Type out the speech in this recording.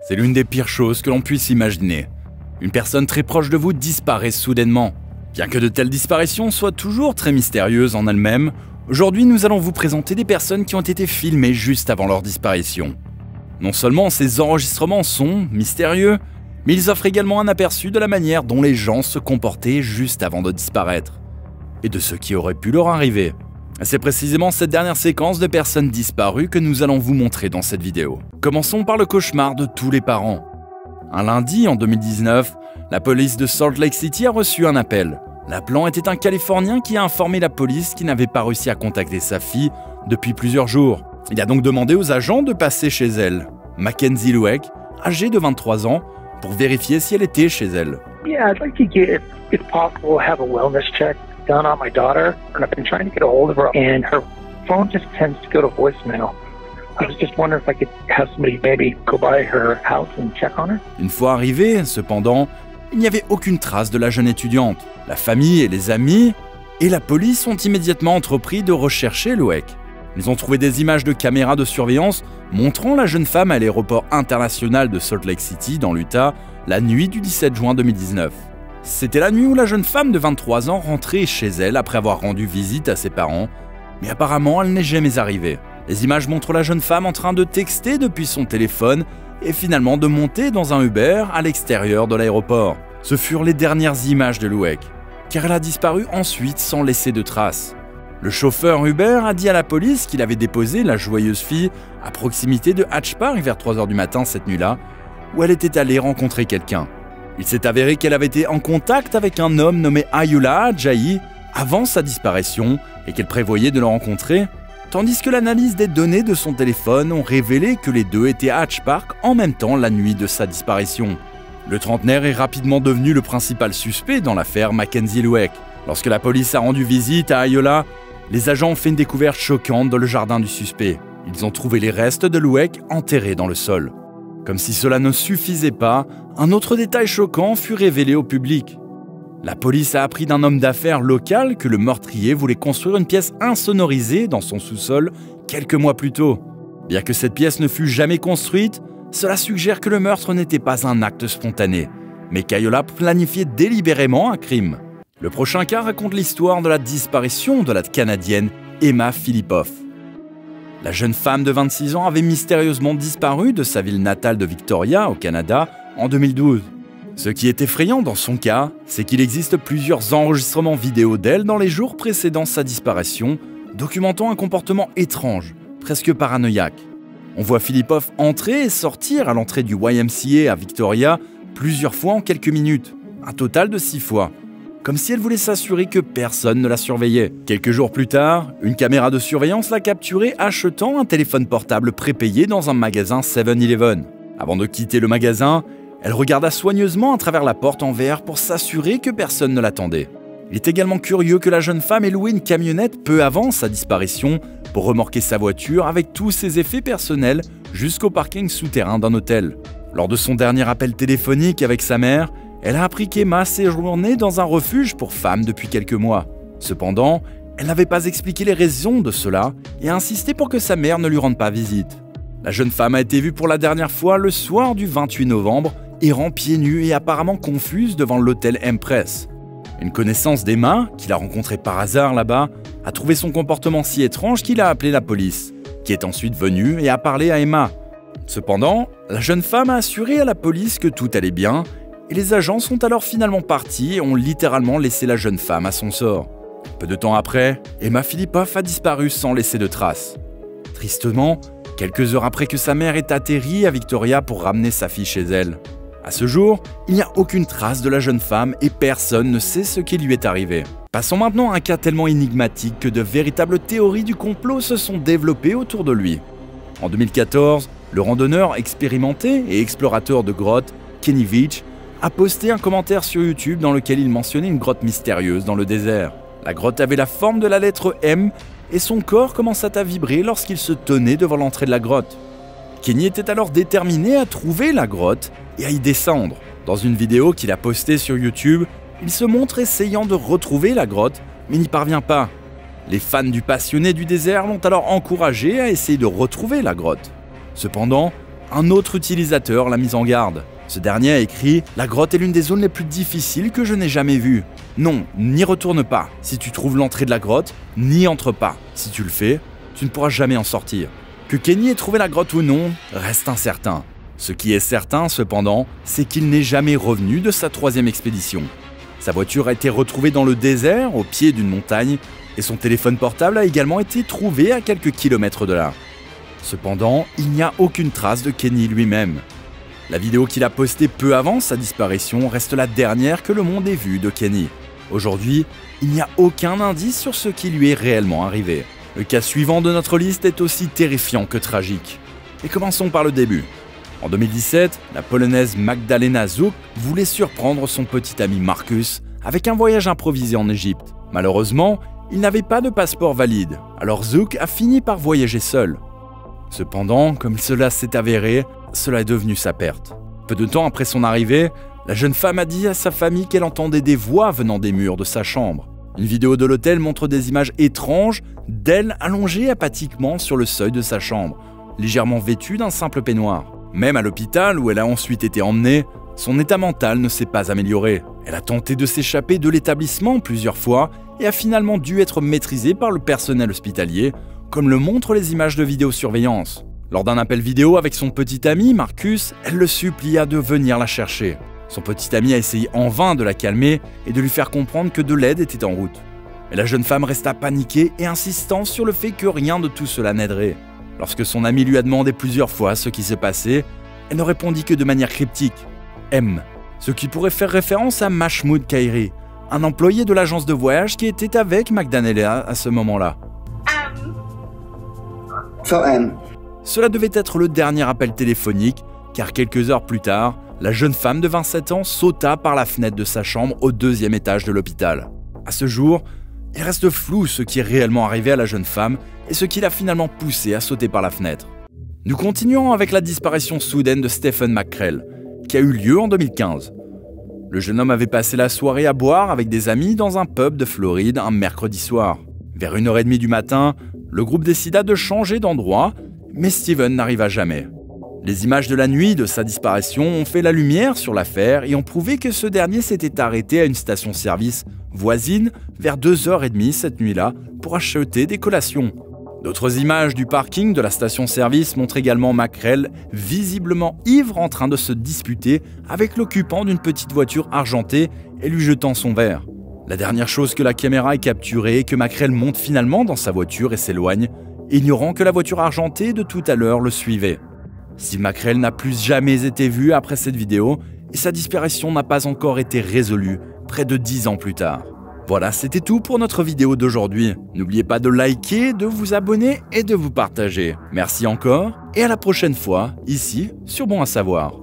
C'est l'une des pires choses que l'on puisse imaginer. Une personne très proche de vous disparaît soudainement. Bien que de telles disparitions soient toujours très mystérieuses en elles-mêmes, aujourd'hui nous allons vous présenter des personnes qui ont été filmées juste avant leur disparition. Non seulement ces enregistrements sont mystérieux, mais ils offrent également un aperçu de la manière dont les gens se comportaient juste avant de disparaître, et de ce qui aurait pu leur arriver. C'est précisément cette dernière séquence de personnes disparues que nous allons vous montrer dans cette vidéo. Commençons par le cauchemar de tous les parents. Un lundi en 2019, la police de Salt Lake City a reçu un appel. L'appelant était un Californien qui a informé la police qu'il n'avait pas réussi à contacter sa fille depuis plusieurs jours. Il a donc demandé aux agents de passer chez elle, Mackenzie Lueck, âgée de 23 ans, pour vérifier si elle était chez elle. Yeah, I'd like to get, if possible, have a wellness check done on my daughter. And I've been trying to get a hold of her, and her phone just tends to go to voicemail. I was just wondering if I could have somebody maybe go by her house and check on her. Une fois arrivé, cependant, il n'y avait aucune trace de la jeune étudiante. La famille et les amis et la police ont immédiatement entrepris de rechercher Lueck. Ils ont trouvé des images de caméras de surveillance montrant la jeune femme à l'aéroport international de Salt Lake City dans l'Utah la nuit du 17 juin 2019. C'était la nuit où la jeune femme de 23 ans rentrait chez elle après avoir rendu visite à ses parents, mais apparemment elle n'est jamais arrivée. Les images montrent la jeune femme en train de texter depuis son téléphone et finalement de monter dans un Uber à l'extérieur de l'aéroport. Ce furent les dernières images de Lueck, car elle a disparu ensuite sans laisser de traces. Le chauffeur Uber a dit à la police qu'il avait déposé la joyeuse fille à proximité de Hatch Park vers 3 h du matin cette nuit-là, où elle était allée rencontrer quelqu'un. Il s'est avéré qu'elle avait été en contact avec un homme nommé Ayoola Ajayi avant sa disparition et qu'elle prévoyait de le rencontrer, tandis que l'analyse des données de son téléphone ont révélé que les deux étaient à Hatch Park en même temps la nuit de sa disparition. Le trentenaire est rapidement devenu le principal suspect dans l'affaire Mackenzie Lueck. Lorsque la police a rendu visite à Ayoola, les agents ont fait une découverte choquante dans le jardin du suspect. Ils ont trouvé les restes de Lueck enterrés dans le sol. Comme si cela ne suffisait pas, un autre détail choquant fut révélé au public. La police a appris d'un homme d'affaires local que le meurtrier voulait construire une pièce insonorisée dans son sous-sol quelques mois plus tôt. Bien que cette pièce ne fût jamais construite, cela suggère que le meurtre n'était pas un acte spontané, mais qu'Ayoola planifiait délibérément un crime. Le prochain cas raconte l'histoire de la disparition de la Canadienne Emma Filipov. La jeune femme de 26 ans avait mystérieusement disparu de sa ville natale de Victoria, au Canada, en 2012. Ce qui est effrayant dans son cas, c'est qu'il existe plusieurs enregistrements vidéo d'elle dans les jours précédant sa disparition, documentant un comportement étrange, presque paranoïaque. On voit Filipov entrer et sortir à l'entrée du YMCA à Victoria plusieurs fois en quelques minutes, un total de 6 fois. Comme si elle voulait s'assurer que personne ne la surveillait. Quelques jours plus tard, une caméra de surveillance l'a capturée achetant un téléphone portable prépayé dans un magasin 7-Eleven. Avant de quitter le magasin, elle regarda soigneusement à travers la porte en verre pour s'assurer que personne ne l'attendait. Il est également curieux que la jeune femme ait loué une camionnette peu avant sa disparition pour remorquer sa voiture avec tous ses effets personnels jusqu'au parking souterrain d'un hôtel. Lors de son dernier appel téléphonique avec sa mère, elle a appris qu'Emma séjournait dans un refuge pour femmes depuis quelques mois. Cependant, elle n'avait pas expliqué les raisons de cela et a insisté pour que sa mère ne lui rende pas visite. La jeune femme a été vue pour la dernière fois le soir du 28 novembre, errant pieds nus et apparemment confuse devant l'hôtel Empress. Une connaissance d'Emma, qu'il a rencontrée par hasard là-bas, a trouvé son comportement si étrange qu'il a appelé la police, qui est ensuite venue et a parlé à Emma. Cependant, la jeune femme a assuré à la police que tout allait bien, et les agents sont alors finalement partis et ont littéralement laissé la jeune femme à son sort. Peu de temps après, Emma Filipov a disparu sans laisser de traces. Tristement, quelques heures après que sa mère ait atterri à Victoria pour ramener sa fille chez elle. À ce jour, il n'y a aucune trace de la jeune femme et personne ne sait ce qui lui est arrivé. Passons maintenant à un cas tellement énigmatique que de véritables théories du complot se sont développées autour de lui. En 2014, le randonneur expérimenté et explorateur de grottes, Kenny Veach, a posté un commentaire sur YouTube dans lequel il mentionnait une grotte mystérieuse dans le désert. La grotte avait la forme de la lettre M et son corps commença à vibrer lorsqu'il se tenait devant l'entrée de la grotte. Kenny était alors déterminé à trouver la grotte et à y descendre. Dans une vidéo qu'il a postée sur YouTube, il se montre essayant de retrouver la grotte, mais n'y parvient pas. Les fans du passionné du désert l'ont alors encouragé à essayer de retrouver la grotte. Cependant, un autre utilisateur l'a mise en garde. Ce dernier a écrit « La grotte est l'une des zones les plus difficiles que je n'ai jamais vues. Non, n'y retourne pas. Si tu trouves l'entrée de la grotte, n'y entre pas. Si tu le fais, tu ne pourras jamais en sortir. » Que Kenny ait trouvé la grotte ou non, reste incertain. Ce qui est certain, cependant, c'est qu'il n'est jamais revenu de sa 3e expédition. Sa voiture a été retrouvée dans le désert, au pied d'une montagne, et son téléphone portable a également été trouvé à quelques kilomètres de là. Cependant, il n'y a aucune trace de Kenny lui-même. La vidéo qu'il a postée peu avant sa disparition reste la dernière que le monde ait vue de Kenny. Aujourd'hui, il n'y a aucun indice sur ce qui lui est réellement arrivé. Le cas suivant de notre liste est aussi terrifiant que tragique. Et commençons par le début. En 2017, la Polonaise Magdalena Zouk voulait surprendre son petit ami Marcus avec un voyage improvisé en Égypte. Malheureusement, il n'avait pas de passeport valide, alors Zouk a fini par voyager seul. Cependant, comme cela s'est avéré, cela est devenu sa perte. Peu de temps après son arrivée, la jeune femme a dit à sa famille qu'elle entendait des voix venant des murs de sa chambre. Une vidéo de l'hôtel montre des images étranges d'elle allongée apathiquement sur le seuil de sa chambre, légèrement vêtue d'un simple peignoir. Même à l'hôpital où elle a ensuite été emmenée, son état mental ne s'est pas amélioré. Elle a tenté de s'échapper de l'établissement plusieurs fois et a finalement dû être maîtrisée par le personnel hospitalier, comme le montrent les images de vidéosurveillance. Lors d'un appel vidéo avec son petit ami, Marcus, elle le supplia de venir la chercher. Son petit ami a essayé en vain de la calmer et de lui faire comprendre que de l'aide était en route. Mais la jeune femme resta paniquée et insistant sur le fait que rien de tout cela n'aiderait. Lorsque son ami lui a demandé plusieurs fois ce qui s'est passé, elle ne répondit que de manière cryptique « M », ce qui pourrait faire référence à Mahmoud Kairi, un employé de l'agence de voyage qui était avec Magdalena à ce moment-là. Cela devait être le dernier appel téléphonique, car quelques heures plus tard, la jeune femme de 27 ans sauta par la fenêtre de sa chambre au 2e étage de l'hôpital. À ce jour, il reste flou ce qui est réellement arrivé à la jeune femme et ce qui l'a finalement poussée à sauter par la fenêtre. Nous continuons avec la disparition soudaine de Stephen McCrell, qui a eu lieu en 2015. Le jeune homme avait passé la soirée à boire avec des amis dans un pub de Floride un mercredi soir. Vers 1h30 du matin, le groupe décida de changer d'endroit, mais Steven n'arriva jamais. Les images de la nuit de sa disparition ont fait la lumière sur l'affaire et ont prouvé que ce dernier s'était arrêté à une station-service voisine vers 2h30 cette nuit-là pour acheter des collations. D'autres images du parking de la station-service montrent également McCrell visiblement ivre en train de se disputer avec l'occupant d'une petite voiture argentée et lui jetant son verre. La dernière chose que la caméra ait capturée est que McCrell monte finalement dans sa voiture et s'éloigne, ignorant que la voiture argentée de tout à l'heure le suivait. Steve McCrell n'a plus jamais été vu après cette vidéo et sa disparition n'a pas encore été résolue près de 10 ans plus tard. Voilà, c'était tout pour notre vidéo d'aujourd'hui. N'oubliez pas de liker, de vous abonner et de vous partager. Merci encore et à la prochaine fois, ici sur Bon à savoir.